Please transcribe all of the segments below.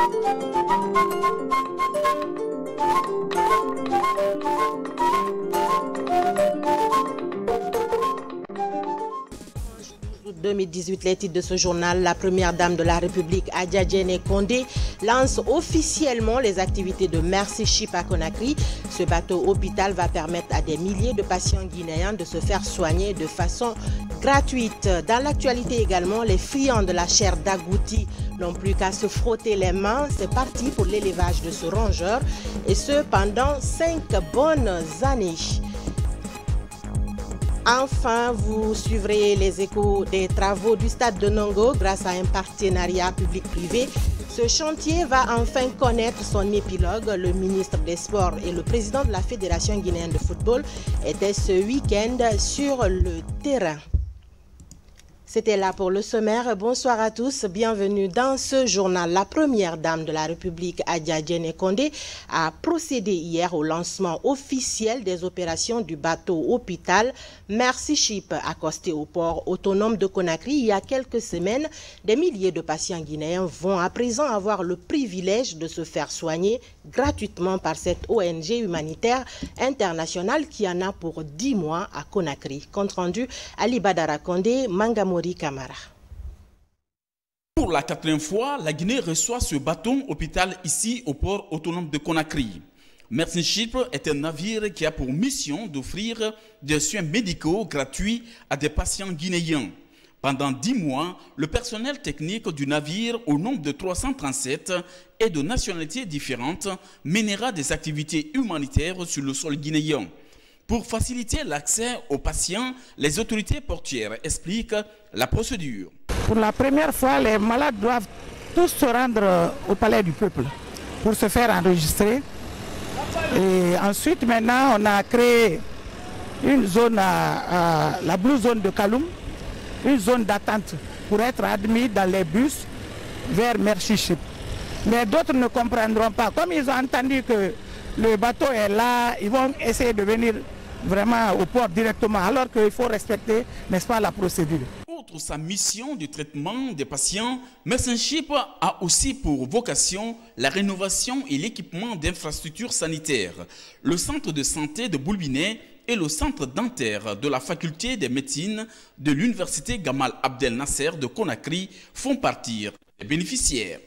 En 2018, les titres de ce journal, la première dame de la République, Adja Diéné Condé, lance officiellement les activités de Mercy Ship à Conakry. Ce bateau hôpital va permettre à des milliers de patients guinéens de se faire soigner de façon gratuite. Dans l'actualité également, les friands de la chair d'agouti n'ont plus qu'à se frotter les mains. C'est parti pour l'élevage de ce rongeur et ce pendant 5 bonnes années. Enfin, vous suivrez les échos des travaux du stade de Nongo grâce à un partenariat public-privé. Ce chantier va enfin connaître son épilogue. Le ministre des Sports et le président de la Fédération guinéenne de football étaient ce week-end sur le terrain. C'était là pour le sommaire. Bonsoir à tous, bienvenue dans ce journal. La première dame de la République, Adja Diéné Condé, a procédé hier au lancement officiel des opérations du bateau hôpital Mercy Ship, accosté au port autonome de Conakry il y a quelques semaines. Des milliers de patients guinéens vont à présent avoir le privilège de se faire soigner gratuitement par cette ONG humanitaire internationale qui en a pour 10 mois à Conakry. Compte rendu, Ali Badara Condé, Mangamori Camara. Pour la 4e fois, la Guinée reçoit ce bâton hôpital ici au port autonome de Conakry. Mercy Ship est un navire qui a pour mission d'offrir des soins médicaux gratuits à des patients guinéens. Pendant 10 mois, le personnel technique du navire, au nombre de 337 et de nationalités différentes, mènera des activités humanitaires sur le sol guinéen. Pour faciliter l'accès aux patients, les autorités portuaires expliquent la procédure. Pour la première fois, les malades doivent tous se rendre au palais du peuple pour se faire enregistrer. Et ensuite, maintenant, on a créé une zone, la Blue Zone de Kaloum, une zone d'attente pour être admis dans les bus vers Mercy Ship. Mais d'autres ne comprendront pas. Comme ils ont entendu que le bateau est là, ils vont essayer de venir vraiment au port directement, alors qu'il faut respecter, n'est-ce pas, la procédure. Outre sa mission de traitement des patients, Mercy Ship a aussi pour vocation la rénovation et l'équipement d'infrastructures sanitaires. Le centre de santé de Boulbinet et le centre dentaire de la faculté des médecines de l'université Gamal Abdel Nasser de Conakry font partie des bénéficiaires.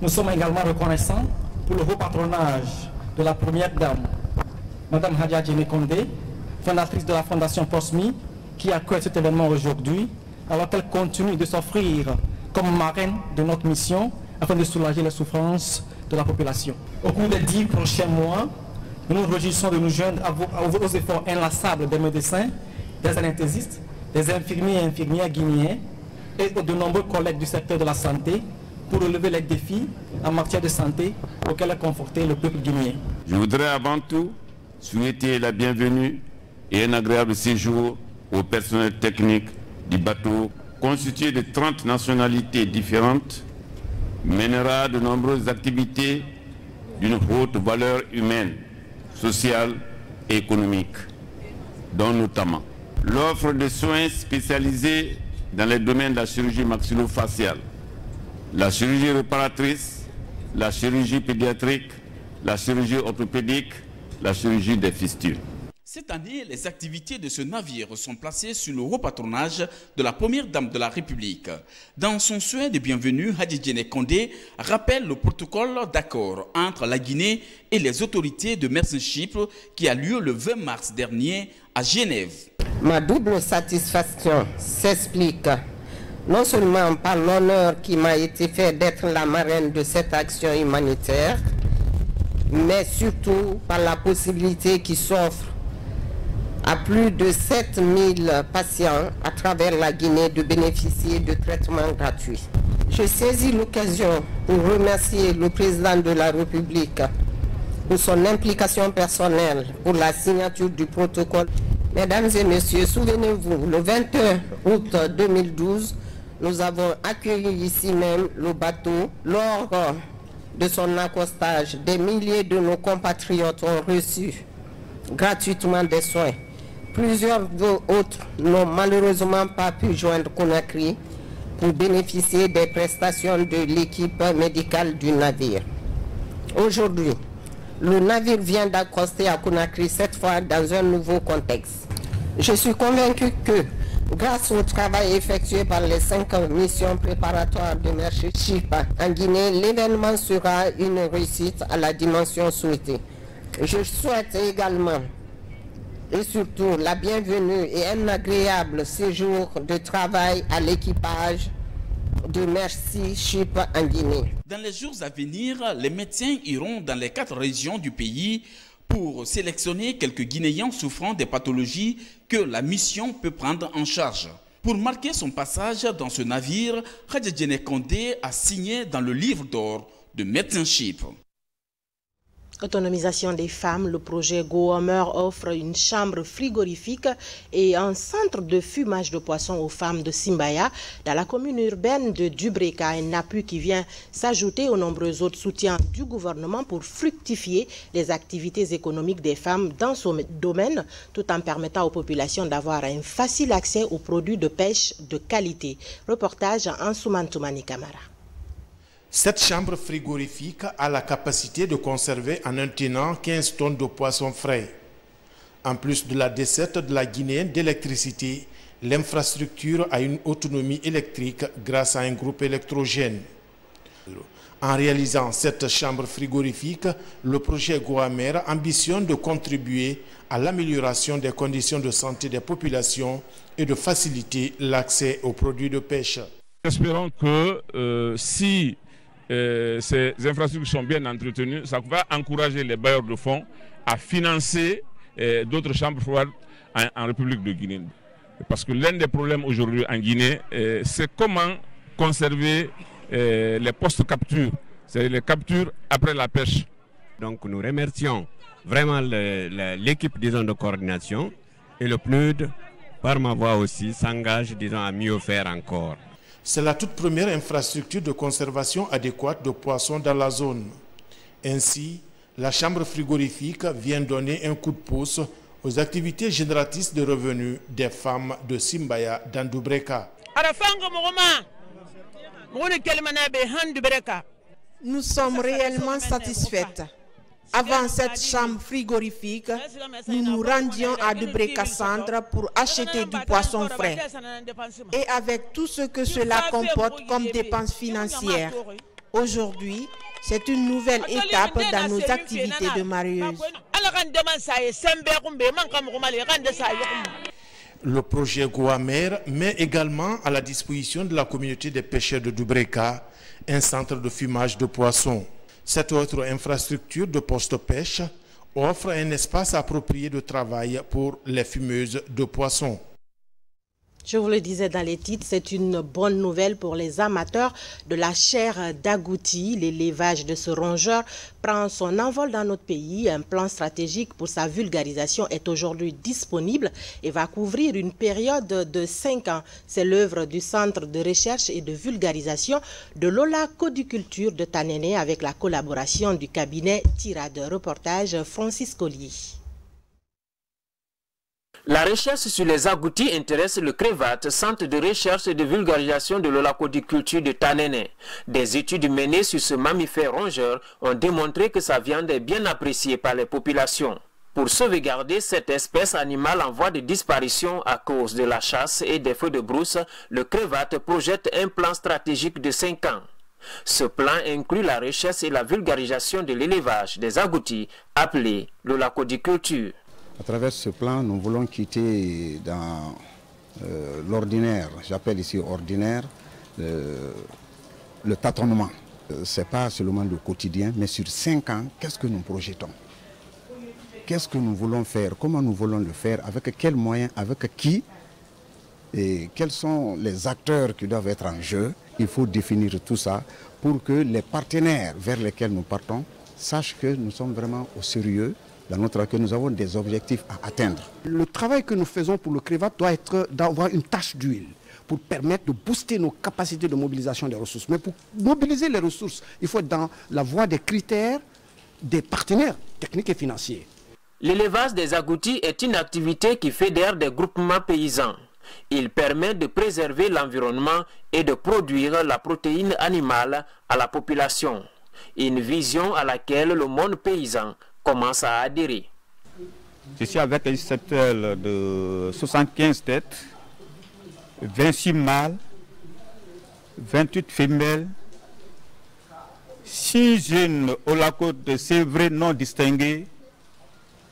Nous sommes également reconnaissants pour le haut patronage de la première dame, Madame Adja Diéné Condé, fondatrice de la Fondation POSMI, qui accueille cet événement aujourd'hui, alors qu'elle continue de s'offrir comme marraine de notre mission afin de soulager les souffrances de la population. Au cours des 10 prochains mois, nous nous réjouissons de nous joindre aux efforts inlassables des médecins, des anesthésistes, des infirmiers et infirmières guinéens et de nombreux collègues du secteur de la santé pour relever les défis en matière de santé auxquels est confronté le peuple guinéen. Je voudrais avant tout souhaiter la bienvenue et un agréable séjour au personnel technique du bateau constitué de 30 nationalités différentes, mènera de nombreuses activités d'une haute valeur humaine, sociale et économique, dont notamment l'offre de soins spécialisés dans les domaines de la chirurgie maxillofaciale, la chirurgie réparatrice, la chirurgie pédiatrique, la chirurgie orthopédique, la chirurgie des fistules. Cette année, les activités de ce navire sont placées sous le haut patronage de la première dame de la République. Dans son souhait de bienvenue, Adja Diéné Condé rappelle le protocole d'accord entre la Guinée et les autorités de Mercy Ship qui a lieu le 20 mars dernier à Genève. Ma double satisfaction s'explique non seulement par l'honneur qui m'a été fait d'être la marraine de cette action humanitaire, mais surtout par la possibilité qui s'offre à plus de 7000 patients à travers la Guinée de bénéficier de traitements gratuits. Je saisis l'occasion pour remercier le président de la République pour son implication personnelle pour la signature du protocole. Mesdames et messieurs, souvenez-vous, le 21 août 2012, nous avons accueilli ici même le bateau. Lors de son accostage, des milliers de nos compatriotes ont reçu gratuitement des soins. Plusieurs autres n'ont malheureusement pas pu joindre Conakry pour bénéficier des prestations de l'équipe médicale du navire. Aujourd'hui, le navire vient d'accoster à Conakry, cette fois dans un nouveau contexte. Je suis convaincu que, grâce au travail effectué par les 5 missions préparatoires de Merchip en Guinée, l'événement sera une réussite à la dimension souhaitée. Je souhaite également et surtout la bienvenue et un agréable séjour de travail à l'équipage de Merchip en Guinée. Dans les jours à venir, les médecins iront dans les 4 régions du pays pour sélectionner quelques Guinéens souffrant des pathologies que la mission peut prendre en charge. Pour marquer son passage dans ce navire, Hadja Kondé a signé dans le livre d'or de Merchip. Autonomisation des femmes, le projet Gohomer offre une chambre frigorifique et un centre de fumage de poissons aux femmes de Simbaya dans la commune urbaine de Dubreka, un appui qui vient s'ajouter aux nombreux autres soutiens du gouvernement pour fructifier les activités économiques des femmes dans ce domaine, tout en permettant aux populations d'avoir un facile accès aux produits de pêche de qualité. Reportage en Soumantoumani Kamara. Cette chambre frigorifique a la capacité de conserver en un tenant 15 tonnes de poissons frais. En plus de la desserte de la Guinée d'électricité, l'infrastructure a une autonomie électrique grâce à un groupe électrogène. En réalisant cette chambre frigorifique, le projet Gohomer ambitionne de contribuer à l'amélioration des conditions de santé des populations et de faciliter l'accès aux produits de pêche. Espérons que si ces infrastructures sont bien entretenues, ça va encourager les bailleurs de fonds à financer d'autres chambres froides en République de Guinée. Parce que l'un des problèmes aujourd'hui en Guinée, c'est comment conserver les postes capture, c'est-à-dire les captures après la pêche. Donc nous remercions vraiment l'équipe de coordination et le PNUD, par ma voix aussi, s'engage à mieux faire encore. C'est la toute première infrastructure de conservation adéquate de poissons dans la zone. Ainsi, la chambre frigorifique vient donner un coup de pouce aux activités génératrices de revenus des femmes de Simbaya dans Dubreka. Nous sommes réellement satisfaites. Avant cette chambre frigorifique, nous nous rendions à Dubreka Centre pour acheter du poisson frais. Et avec tout ce que cela comporte comme dépenses financières, aujourd'hui, c'est une nouvelle étape dans nos activités de marieuse. Le projet Gohomer met également à la disposition de la communauté des pêcheurs de Dubreka un centre de fumage de poissons. Cette autre infrastructure de poste-pêche offre un espace approprié de travail pour les fumeuses de poissons. Je vous le disais dans les titres, c'est une bonne nouvelle pour les amateurs de la chair d'agouti. L'élevage de ce rongeur prend son envol dans notre pays. Un plan stratégique pour sa vulgarisation est aujourd'hui disponible et va couvrir une période de 5 ans. C'est l'œuvre du Centre de recherche et de vulgarisation de l'Holacodiculture de Tanene avec la collaboration du cabinet Tirade. Reportage Francis Collier. La recherche sur les agoutis intéresse le CREVAT, Centre de recherche et de vulgarisation de l'Holacodiculture de Tanene. Des études menées sur ce mammifère rongeur ont démontré que sa viande est bien appréciée par les populations. Pour sauvegarder cette espèce animale en voie de disparition à cause de la chasse et des feux de brousse, le CREVAT projette un plan stratégique de 5 ans. Ce plan inclut la recherche et la vulgarisation de l'élevage des agoutis, appelé l'Holacodiculture. À travers ce plan, nous voulons quitter dans l'ordinaire, j'appelle ici ordinaire, le tâtonnement. Ce n'est pas seulement le quotidien, mais sur 5 ans, qu'est-ce que nous projetons? Qu'est-ce que nous voulons faire? Comment nous voulons le faire? Avec quels moyens? Avec qui? Et quels sont les acteurs qui doivent être en jeu? Il faut définir tout ça pour que les partenaires vers lesquels nous partons sachent que nous sommes vraiment au sérieux, que nous avons des objectifs à atteindre. Le travail que nous faisons pour le CREVAT doit être d'avoir une tache d'huile pour permettre de booster nos capacités de mobilisation des ressources. Mais pour mobiliser les ressources, il faut être dans la voie des critères des partenaires techniques et financiers. L'élevage des agoutis est une activité qui fédère des groupements paysans. Il permet de préserver l'environnement et de produire la protéine animale à la population. Une vision à laquelle le monde paysan commence à adhérer. Je suis avec un secteur de 75 têtes, 26 mâles, 28 femelles, 6 jeunes holocaustes sévrés non distingués.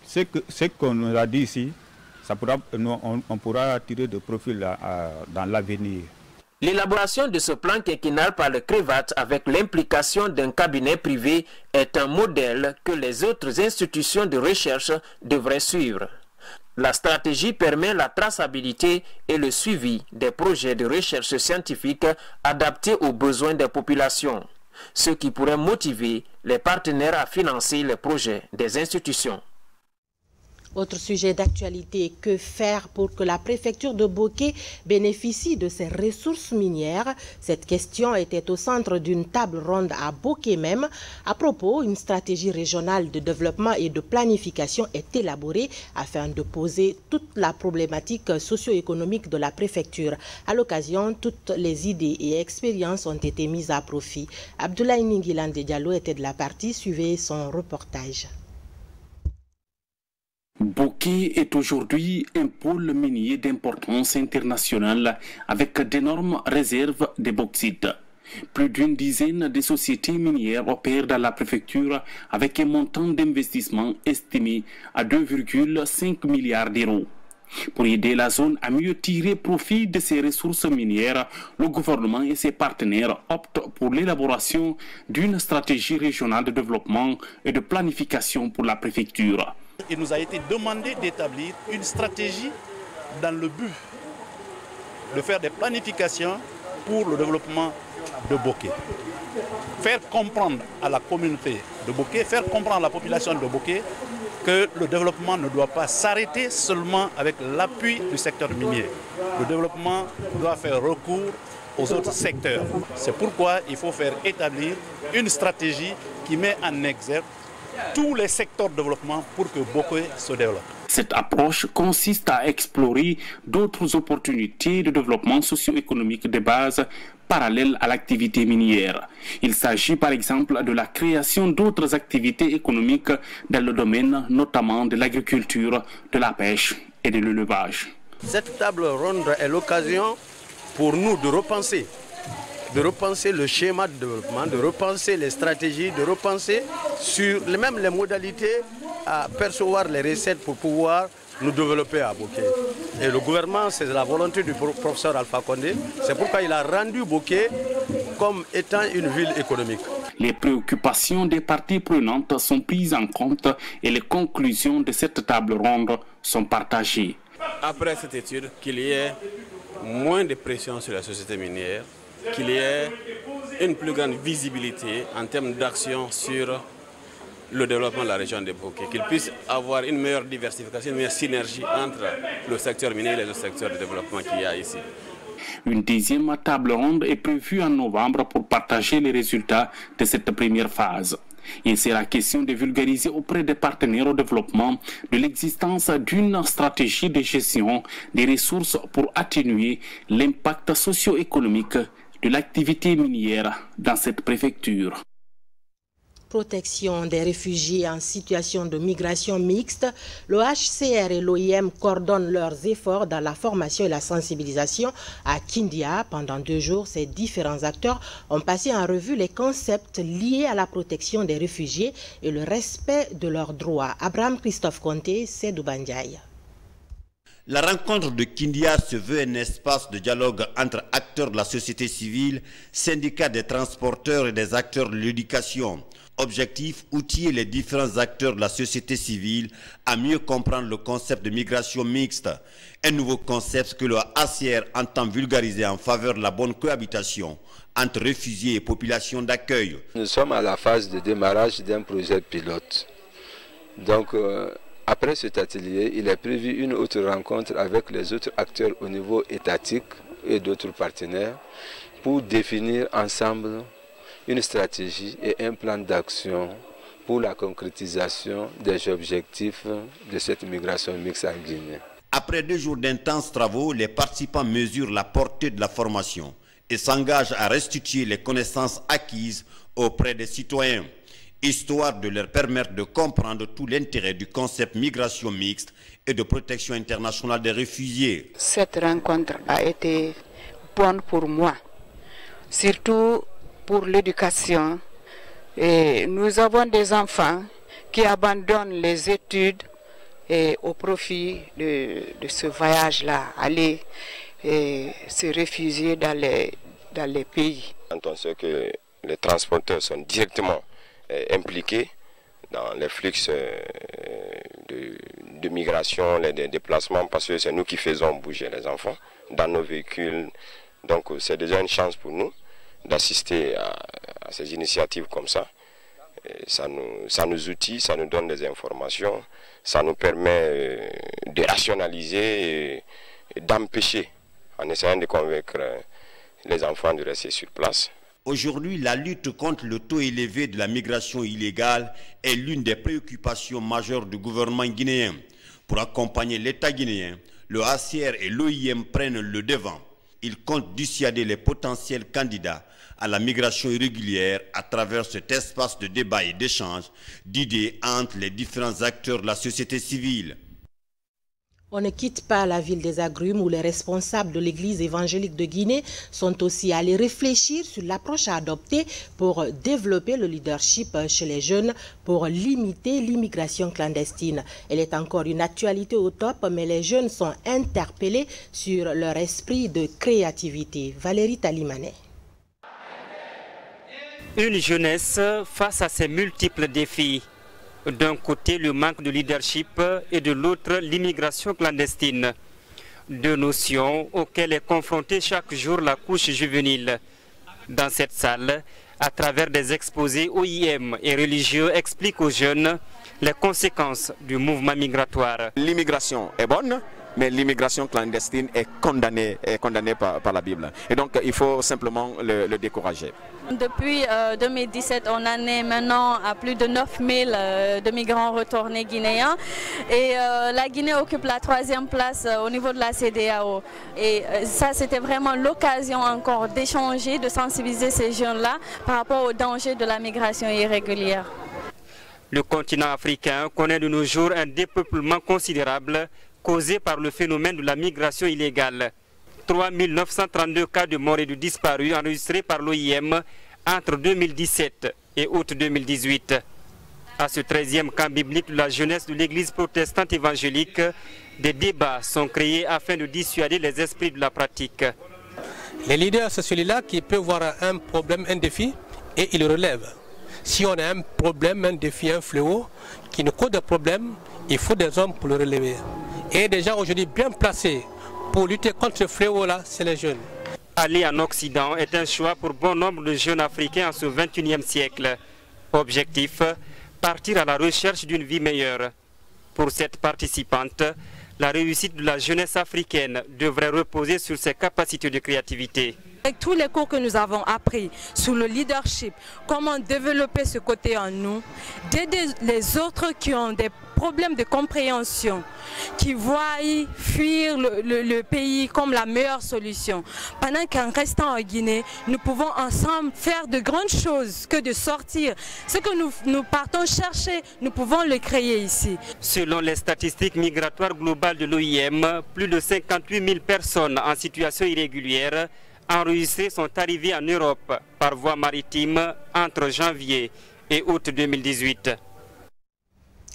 Ce qu'on nous a dit ici, on pourra tirer de profit dans l'avenir. L'élaboration de ce plan quinquennal par le CREVAT avec l'implication d'un cabinet privé est un modèle que les autres institutions de recherche devraient suivre. La stratégie permet la traçabilité et le suivi des projets de recherche scientifique adaptés aux besoins des populations, ce qui pourrait motiver les partenaires à financer les projets des institutions. Autre sujet d'actualité, que faire pour que la préfecture de Boké bénéficie de ses ressources minières? Cette question était au centre d'une table ronde à Boké même. À propos, une stratégie régionale de développement et de planification est élaborée afin de poser toute la problématique socio-économique de la préfecture. À l'occasion, toutes les idées et expériences ont été mises à profit. Abdoulaye Ninguilande Diallo était de la partie, suivez son reportage. Boké est aujourd'hui un pôle minier d'importance internationale avec d'énormes réserves de bauxite. Plus d'une dizaine de sociétés minières opèrent dans la préfecture avec un montant d'investissement estimé à 2,5 milliards d'euros. Pour aider la zone à mieux tirer profit de ses ressources minières, le gouvernement et ses partenaires optent pour l'élaboration d'une stratégie régionale de développement et de planification pour la préfecture. Il nous a été demandé d'établir une stratégie dans le but de faire des planifications pour le développement de Boké. Faire comprendre à la communauté de Boké, faire comprendre à la population de Boké que le développement ne doit pas s'arrêter seulement avec l'appui du secteur minier. Le développement doit faire recours aux autres secteurs. C'est pourquoi il faut faire établir une stratégie qui met en exergue tous les secteurs de développement pour que Boké se développe. Cette approche consiste à explorer d'autres opportunités de développement socio-économique de base parallèles à l'activité minière. Il s'agit par exemple de la création d'autres activités économiques dans le domaine notamment de l'agriculture, de la pêche et de l'élevage. Cette table ronde est l'occasion pour nous de repenser le schéma de développement, de repenser les stratégies, de repenser sur même les modalités à percevoir les recettes pour pouvoir nous développer à Boké. Et le gouvernement, c'est la volonté du professeur Alpha Condé. C'est pourquoi il a rendu Boké comme étant une ville économique. Les préoccupations des parties prenantes sont prises en compte et les conclusions de cette table ronde sont partagées. Après cette étude, qu'il y ait moins de pression sur la société minière, qu'il y ait une plus grande visibilité en termes d'action sur le développement de la région de Boké, qu'il puisse avoir une meilleure diversification, une meilleure synergie entre le secteur minier et les autres secteurs de développement qu'il y a ici. Une deuxième table ronde est prévue en novembre pour partager les résultats de cette première phase. Il sera question de vulgariser auprès des partenaires au développement de l'existence d'une stratégie de gestion des ressources pour atténuer l'impact socio-économique de l'activité minière dans cette préfecture. Protection des réfugiés en situation de migration mixte, le HCR et l'OIM coordonnent leurs efforts dans la formation et la sensibilisation à Kindia. Pendant 2 jours, ces différents acteurs ont passé en revue les concepts liés à la protection des réfugiés et le respect de leurs droits. Abraham Christophe Conté, Sédou Bandiaï. La rencontre de Kindia se veut un espace de dialogue entre acteurs de la société civile, syndicats des transporteurs et des acteurs de l'éducation. Objectif, outiller les différents acteurs de la société civile à mieux comprendre le concept de migration mixte, un nouveau concept que le HCR entend vulgariser en faveur de la bonne cohabitation entre réfugiés et populations d'accueil. Nous sommes à la phase de démarrage d'un projet pilote. Donc, après cet atelier, il est prévu une autre rencontre avec les autres acteurs au niveau étatique et d'autres partenaires pour définir ensemble une stratégie et un plan d'action pour la concrétisation des objectifs de cette migration mixte en Guinée. Après 2 jours d'intenses travaux, les participants mesurent la portée de la formation et s'engagent à restituer les connaissances acquises auprès des citoyens, histoire de leur permettre de comprendre tout l'intérêt du concept migration mixte et de protection internationale des réfugiés. Cette rencontre a été bonne pour moi, surtout pour l'éducation. Et nous avons des enfants qui abandonnent les études au profit de ce voyage-là, aller se réfugier dans les pays. Quand on sait que les transporteurs sont directement impliqués dans les flux de migration, les déplacements, parce que c'est nous qui faisons bouger les enfants dans nos véhicules. Donc c'est déjà une chance pour nous d'assister à ces initiatives comme ça. Et ça nous outille, ça nous donne des informations, ça nous permet de rationaliser et d'empêcher, en essayant de convaincre les enfants de rester sur place. Aujourd'hui, la lutte contre le taux élevé de la migration illégale est l'une des préoccupations majeures du gouvernement guinéen. Pour accompagner l'État guinéen, le HCR et l'OIM prennent le devant. Ils comptent dissuader les potentiels candidats à la migration irrégulière à travers cet espace de débat et d'échange d'idées entre les différents acteurs de la société civile. On ne quitte pas la ville des Agrumes où les responsables de l'église évangélique de Guinée sont aussi allés réfléchir sur l'approche à adopter pour développer le leadership chez les jeunes pour limiter l'immigration clandestine. Elle est encore une actualité au top, mais les jeunes sont interpellés sur leur esprit de créativité. Valérie Talimanet. Une jeunesse face à ces multiples défis. D'un côté, le manque de leadership et de l'autre, l'immigration clandestine. Deux notions auxquelles est confrontée chaque jour la couche juvénile. Dans cette salle, à travers des exposés OIM et religieux, expliquent aux jeunes les conséquences du mouvement migratoire. L'immigration est bonne, mais l'immigration clandestine est condamnée par la Bible. Et donc, il faut simplement le décourager. Depuis 2017, on en est maintenant à plus de 9000 de migrants retournés guinéens. Et la Guinée occupe la 3e place au niveau de la CEDEAO. Et ça, c'était vraiment l'occasion encore d'échanger, de sensibiliser ces jeunes-là par rapport aux dangers de la migration irrégulière. Le continent africain connaît de nos jours un dépeuplement considérable causé par le phénomène de la migration illégale. 3 932 cas de morts et de disparus enregistrés par l'OIM entre 2017 et août 2018. À ce 13e camp biblique de la jeunesse de l'église protestante évangélique, des débats sont créés afin de dissuader les esprits de la pratique. Les leaders, c'est celui-là qui peut voir un problème, un défi, et il relève. Si on a un problème, un défi, un fléau qui nous cause des problèmes, il faut des hommes pour le relever. Et des gens aujourd'hui bien placés pour lutter contre ce fléau-là, c'est les jeunes. Aller en Occident est un choix pour bon nombre de jeunes africains en ce 21e siècle. Objectif, partir à la recherche d'une vie meilleure. Pour cette participante, la réussite de la jeunesse africaine devrait reposer sur ses capacités de créativité. Avec tous les cours que nous avons appris sur le leadership, comment développer ce côté en nous, d'aider les autres qui ont des problèmes de compréhension, qui voient fuir le pays comme la meilleure solution. Pendant qu'en restant en Guinée, nous pouvons ensemble faire de grandes choses que de sortir. Ce que nous partons chercher, nous pouvons le créer ici. Selon les statistiques migratoires globales de l'OIM, plus de 58 000 personnes en situation irrégulière enregistrées sont arrivées en Europe par voie maritime entre janvier et août 2018.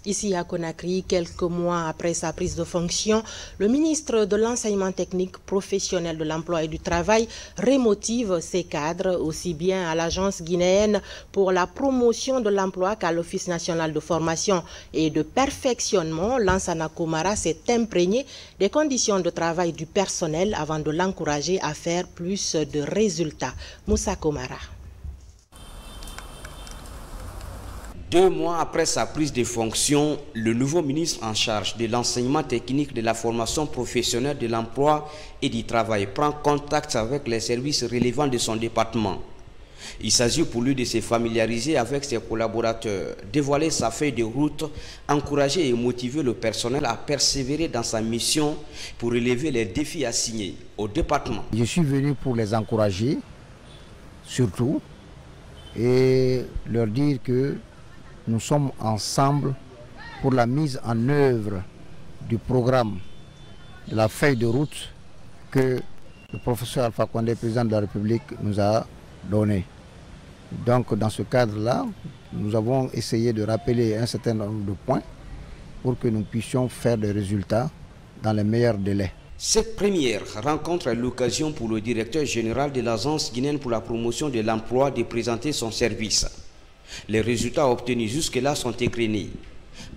Ici à Conakry, quelques mois après sa prise de fonction, le ministre de l'Enseignement technique professionnel de l'Emploi et du Travail remotive ses cadres, aussi bien à l'Agence guinéenne pour la promotion de l'emploi qu'à l'Office national de formation et de perfectionnement. Lansana Komara s'est imprégné des conditions de travail du personnel avant de l'encourager à faire plus de résultats. Moussa Komara. 2 mois après sa prise de fonction, le nouveau ministre en charge de l'enseignement technique, de la formation professionnelle, de l'emploi et du travail prend contact avec les services relevant de son département. Il s'agit pour lui de se familiariser avec ses collaborateurs, dévoiler sa feuille de route, encourager et motiver le personnel à persévérer dans sa mission pour relever les défis assignés au département. Je suis venu pour les encourager, surtout, et leur dire que nous sommes ensemble pour la mise en œuvre du programme de la feuille de route que le professeur Alpha Condé, président de la République, nous a donné. Donc dans ce cadre-là, nous avons essayé de rappeler un certain nombre de points pour que nous puissions faire des résultats dans les meilleurs délais. Cette première rencontre est l'occasion pour le directeur général de l'Agence guinéenne pour la promotion de l'emploi de présenter son service. Les résultats obtenus jusque-là sont écrénés.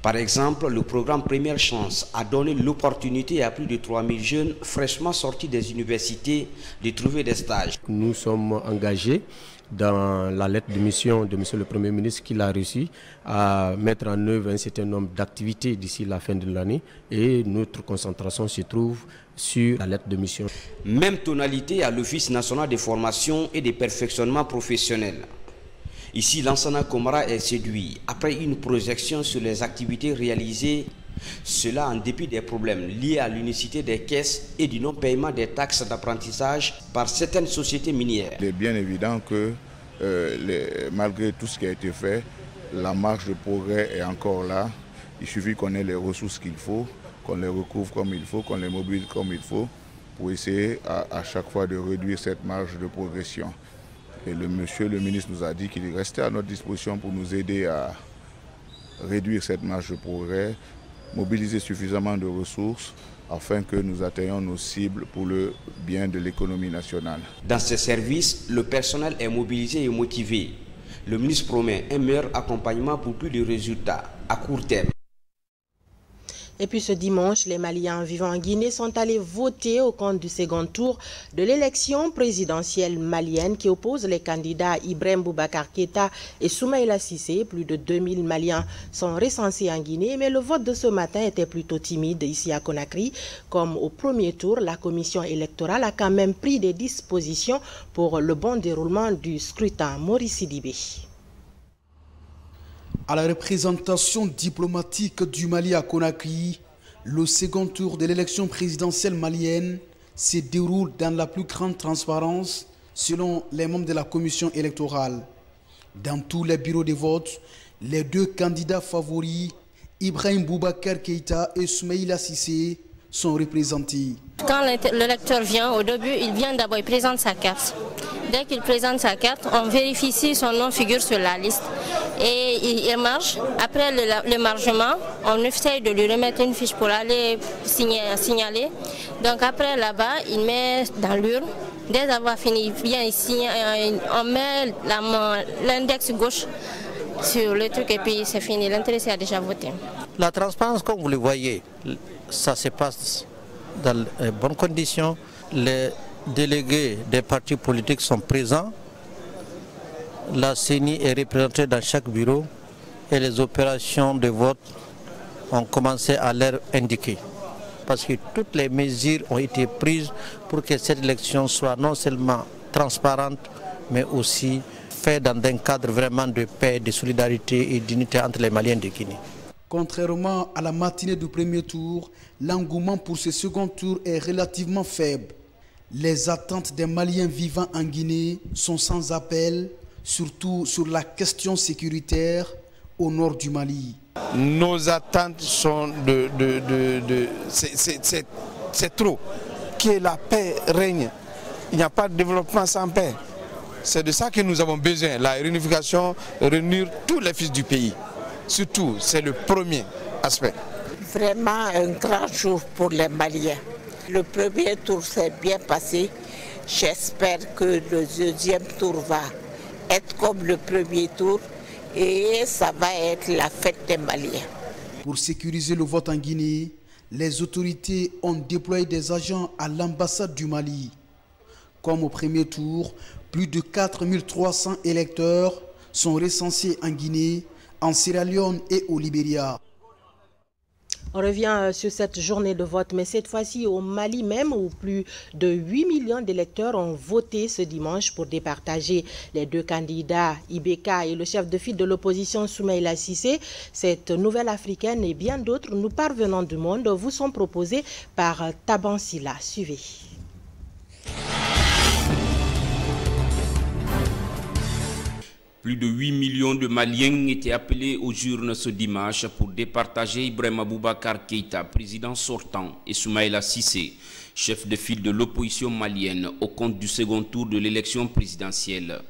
Par exemple, le programme Première Chance a donné l'opportunité à plus de 3000 jeunes fraîchement sortis des universités de trouver des stages. Nous sommes engagés dans la lettre de mission de M. le Premier ministre qu'il a reçue à mettre en œuvre un certain nombre d'activités d'ici la fin de l'année et notre concentration se trouve sur la lettre de mission. Même tonalité à l'Office national de formation et de perfectionnement professionnel. Ici, Lansana Komara est séduit après une projection sur les activités réalisées, cela en dépit des problèmes liés à l'unicité des caisses et du non-paiement des taxes d'apprentissage par certaines sociétés minières. Il est bien évident que malgré tout ce qui a été fait, la marge de progrès est encore là. Il suffit qu'on ait les ressources qu'il faut, qu'on les recouvre comme il faut, qu'on les mobilise comme il faut pour essayer à chaque fois de réduire cette marge de progression. Et monsieur le ministre nous a dit qu'il restait à notre disposition pour nous aider à réduire cette marge de progrès, mobiliser suffisamment de ressources afin que nous atteignions nos cibles pour le bien de l'économie nationale. Dans ce service, le personnel est mobilisé et motivé. Le ministre promet un meilleur accompagnement pour plus de résultats à court terme. Et puis ce dimanche, les Maliens vivant en Guinée sont allés voter au compte du second tour de l'élection présidentielle malienne qui oppose les candidats Ibrahim Boubacar Keïta et Soumaïla Cissé. Plus de 2000 Maliens sont recensés en Guinée, mais le vote de ce matin était plutôt timide ici à Conakry. Comme au premier tour, la commission électorale a quand même pris des dispositions pour le bon déroulement du scrutin. Maurice Sidibé. À la représentation diplomatique du Mali à Conakry, le second tour de l'élection présidentielle malienne se déroule dans la plus grande transparence selon les membres de la commission électorale. Dans tous les bureaux de vote, les deux candidats favoris, Ibrahim Boubacar Keïta et Soumaïla Cissé, sont représentés. Quand l'électeur vient, au début, il vient d'abord, il présente sa carte. Dès qu'il présente sa carte, on vérifie si son nom figure sur la liste. Et il marche. Après le margement, on essaye de lui remettre une fiche pour aller signaler. Donc après là-bas, il met dans l'urne. Dès avoir fini, il vient ici, on met l'index gauche sur le truc et puis c'est fini. L'intéressé a déjà voté. La transparence, comme vous le voyez, ça se passe dans de bonnes conditions. Les délégués des partis politiques sont présents. La CENI est représentée dans chaque bureau et les opérations de vote ont commencé à leur indiquer. Parce que toutes les mesures ont été prises pour que cette élection soit non seulement transparente, mais aussi faite dans un cadre vraiment de paix, de solidarité et d'unité entre les Maliens de Guinée. Contrairement à la matinée du premier tour, l'engouement pour ce second tour est relativement faible. Les attentes des Maliens vivant en Guinée sont sans appel, surtout sur la question sécuritaire au nord du Mali. Nos attentes sont c'est trop. Que la paix règne. Il n'y a pas de développement sans paix. C'est de ça que nous avons besoin. La réunification, réunir tous les fils du pays. Surtout, c'est le premier aspect. Vraiment un grand jour pour les Maliens. Le premier tour s'est bien passé. J'espère que le deuxième tour va être comme le premier tour et ça va être la fête des Maliens. Pour sécuriser le vote en Guinée, les autorités ont déployé des agents à l'ambassade du Mali. Comme au premier tour, plus de 4300 électeurs sont recensés en Guinée, en Sierra Leone et au Libéria. On revient sur cette journée de vote, mais cette fois-ci au Mali même, où plus de 8 millions d'électeurs ont voté ce dimanche pour départager les deux candidats, Ibeka et le chef de file de l'opposition, Soumaïla Cissé. Cette nouvelle africaine et bien d'autres, nous parvenons du monde, vous sont proposés par Taban Silla. Suivez. Plus de 8 millions de Maliens étaient appelés aux urnes ce dimanche pour départager Ibrahima Boubacar Keïta, président sortant, et Soumaïla Cissé, chef de file de l'opposition malienne, au compte du second tour de l'élection présidentielle.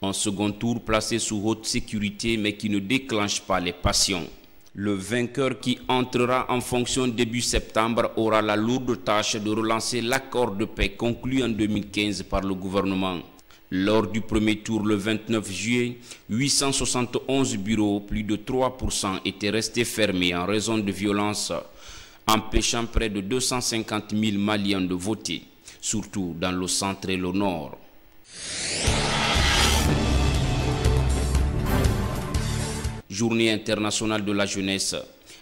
Un second tour placé sous haute sécurité mais qui ne déclenche pas les passions. Le vainqueur qui entrera en fonction début septembre aura la lourde tâche de relancer l'accord de paix conclu en 2015 par le gouvernement. Lors du premier tour le 29 juillet, 871 bureaux, plus de 3%, étaient restés fermés en raison de violences, empêchant près de 250 000 Maliens de voter, surtout dans le centre et le nord. Journée internationale de la jeunesse.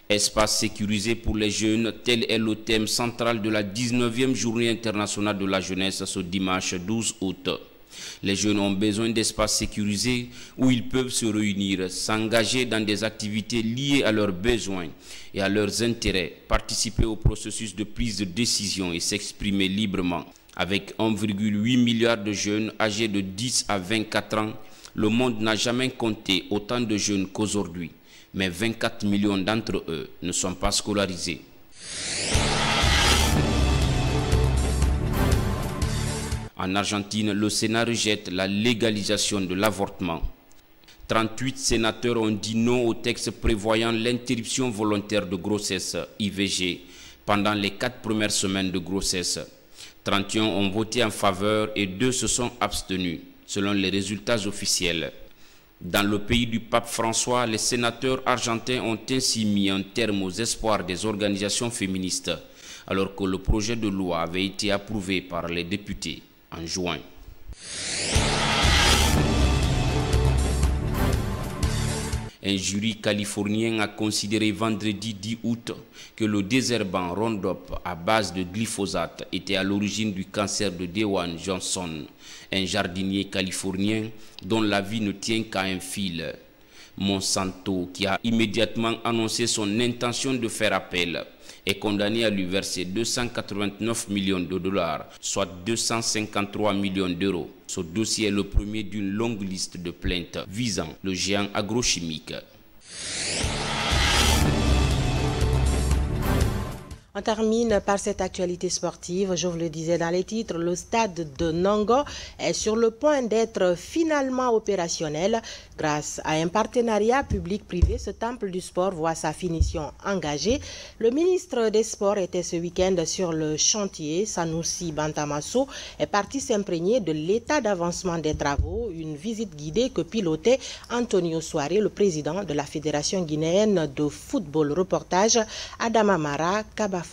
Espace sécurisé pour les jeunes, tel est le thème central de la 19e journée internationale de la jeunesse ce dimanche 12 août. Les jeunes ont besoin d'espaces sécurisés où ils peuvent se réunir, s'engager dans des activités liées à leurs besoins et à leurs intérêts, participer au processus de prise de décision et s'exprimer librement. Avec 1,8 milliard de jeunes âgés de 10 à 24 ans, le monde n'a jamais compté autant de jeunes qu'aujourd'hui. Mais 24 millions d'entre eux ne sont pas scolarisés. En Argentine, le Sénat rejette la légalisation de l'avortement. 38 sénateurs ont dit non au texte prévoyant l'interruption volontaire de grossesse, IVG, pendant les 4 premières semaines de grossesse. 31 ont voté en faveur et 2 se sont abstenus, selon les résultats officiels. Dans le pays du pape François, les sénateurs argentins ont ainsi mis un terme aux espoirs des organisations féministes, alors que le projet de loi avait été approuvé par les députés en juin. Un jury californien a considéré vendredi 10 août que le désherbant Roundup à base de glyphosate était à l'origine du cancer de Dwayne Johnson, un jardinier californien dont la vie ne tient qu'à un fil. Monsanto, qui a immédiatement annoncé son intention de faire appel, est condamné à lui verser 289 millions de dollars, soit 253 millions d'euros. Ce dossier est le premier d'une longue liste de plaintes visant le géant agrochimique. On termine par cette actualité sportive. Je vous le disais dans les titres, le stade de Nongo est sur le point d'être finalement opérationnel. Grâce à un partenariat public-privé, ce temple du sport voit sa finition engagée. Le ministre des Sports était ce week-end sur le chantier. Sanoussi Bantamasso est parti s'imprégner de l'état d'avancement des travaux. Une visite guidée que pilotait Antonio Soare, le président de la Fédération guinéenne de football. Reportage Adama Mara Kaba.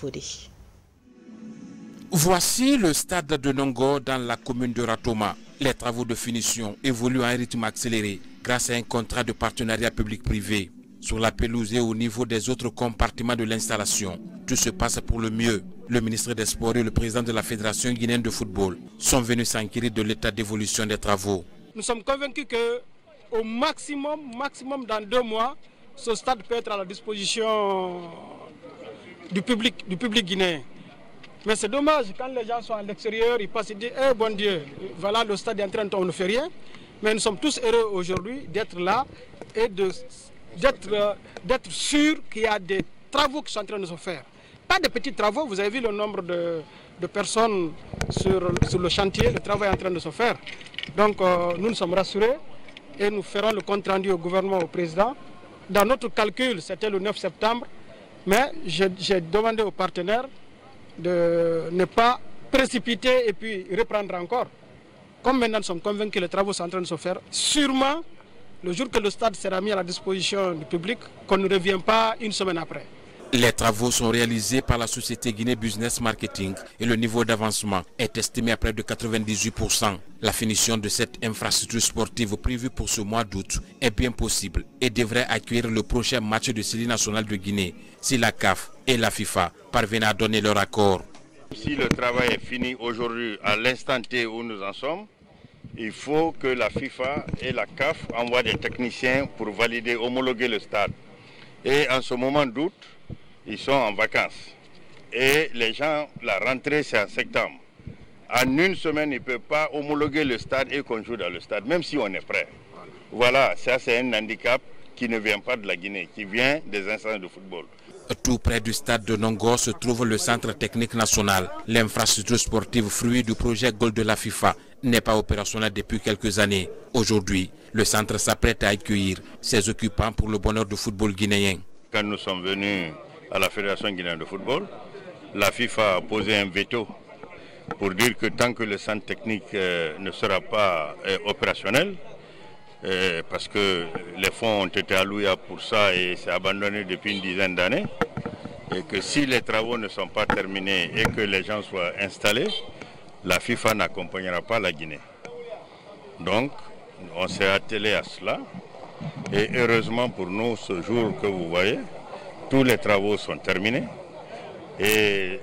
Voici le stade de Nongo dans la commune de Ratoma. Les travaux de finition évoluent à un rythme accéléré grâce à un contrat de partenariat public-privé. Sur la pelouse et au niveau des autres compartiments de l'installation, tout se passe pour le mieux. Le ministre des Sports et le président de la Fédération guinéenne de football sont venus s'inquiéter de l'état d'évolution des travaux. Nous sommes convaincus qu'au maximum dans 2 mois, ce stade peut être à la disposition du public guinéen. Mais c'est dommage, quand les gens sont à l'extérieur, ils passent et disent « Eh bon Dieu, voilà le stade est en train de on ne fait rien ». Mais nous sommes tous heureux aujourd'hui d'être là et d'être sûrs qu'il y a des travaux qui sont en train de se faire. Pas de petits travaux, vous avez vu le nombre de personnes sur le chantier, le travail est en train de se faire. Donc nous sommes rassurés et nous ferons le compte rendu au gouvernement, au président. Dans notre calcul, c'était le 9 septembre. Mais j'ai demandé aux partenaires de ne pas précipiter et puis reprendre encore. Comme maintenant nous sommes convaincus que les travaux sont en train de se faire, sûrement, le jour que le stade sera mis à la disposition du public, qu'on ne revient pas une semaine après. Les travaux sont réalisés par la société Guinée Business Marketing et le niveau d'avancement est estimé à près de 98%. La finition de cette infrastructure sportive prévue pour ce mois d'août est bien possible et devrait accueillir le prochain match de série nationale de Guinée si la CAF et la FIFA parviennent à donner leur accord. Si le travail est fini aujourd'hui, à l'instant T où nous en sommes, il faut que la FIFA et la CAF envoient des techniciens pour valider, homologuer le stade. Et en ce moment d'août, ils sont en vacances. Et les gens, la rentrée, c'est en septembre. En une semaine, ils ne peuvent pas homologuer le stade et qu'on joue dans le stade, même si on est prêt. Voilà, ça c'est un handicap qui ne vient pas de la Guinée, qui vient des instances de football. Tout près du stade de Nongo se trouve le centre technique national. L'infrastructure sportive fruit du projet Gold de la FIFA n'est pas opérationnelle depuis quelques années. Aujourd'hui, le centre s'apprête à accueillir ses occupants pour le bonheur du football guinéen. Quand nous sommes venus à la Fédération guinéenne de football, la FIFA a posé un veto pour dire que tant que le centre technique ne sera pas opérationnel, parce que les fonds ont été alloués pour ça et c'est abandonné depuis une dizaine d'années, et que si les travaux ne sont pas terminés et que les gens soient installés, la FIFA n'accompagnera pas la Guinée. Donc, on s'est attelé à cela, et heureusement pour nous, ce jour que vous voyez, tous les travaux sont terminés et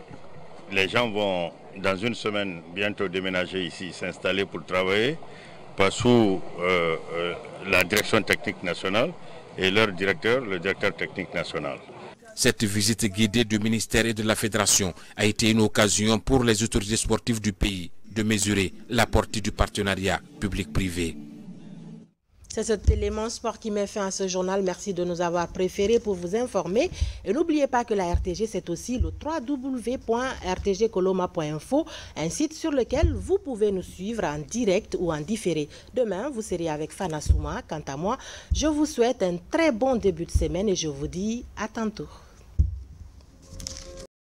les gens vont, dans une semaine, bientôt déménager ici, s'installer pour travailler, pas sous la direction technique nationale et leur directeur, le directeur technique national. Cette visite guidée du ministère et de la Fédération a été une occasion pour les autorités sportives du pays de mesurer la portée du partenariat public-privé. C'est cet élément sport qui met fin à ce journal. Merci de nous avoir préférés pour vous informer. Et n'oubliez pas que la RTG, c'est aussi le www.rtgcoloma.info, un site sur lequel vous pouvez nous suivre en direct ou en différé. Demain, vous serez avec Fana Souma. Quant à moi, je vous souhaite un très bon début de semaine et je vous dis à tantôt.